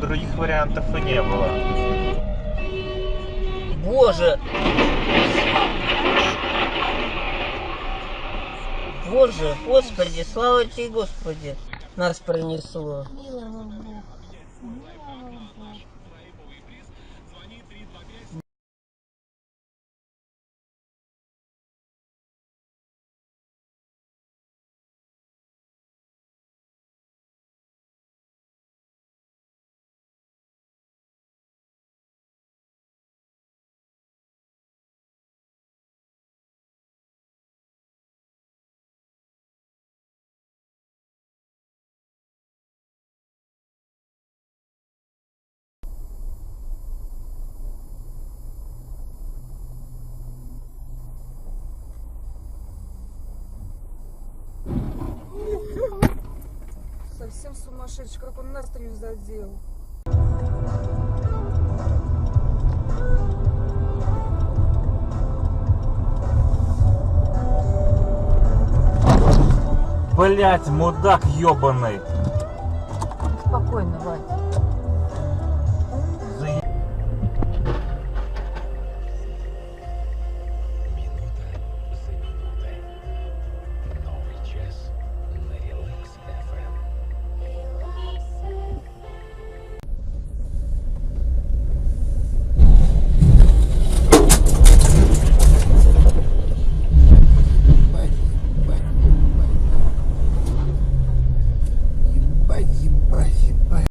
других вариантов и не было. Боже! Боже, Господи, слава тебе, Господи, нас пронесло. Милого Бог. Милого Бог. Совсем сумасшедший, как он нас-то не задел. Блять, мудак ёбаный. Спокойно, Вань.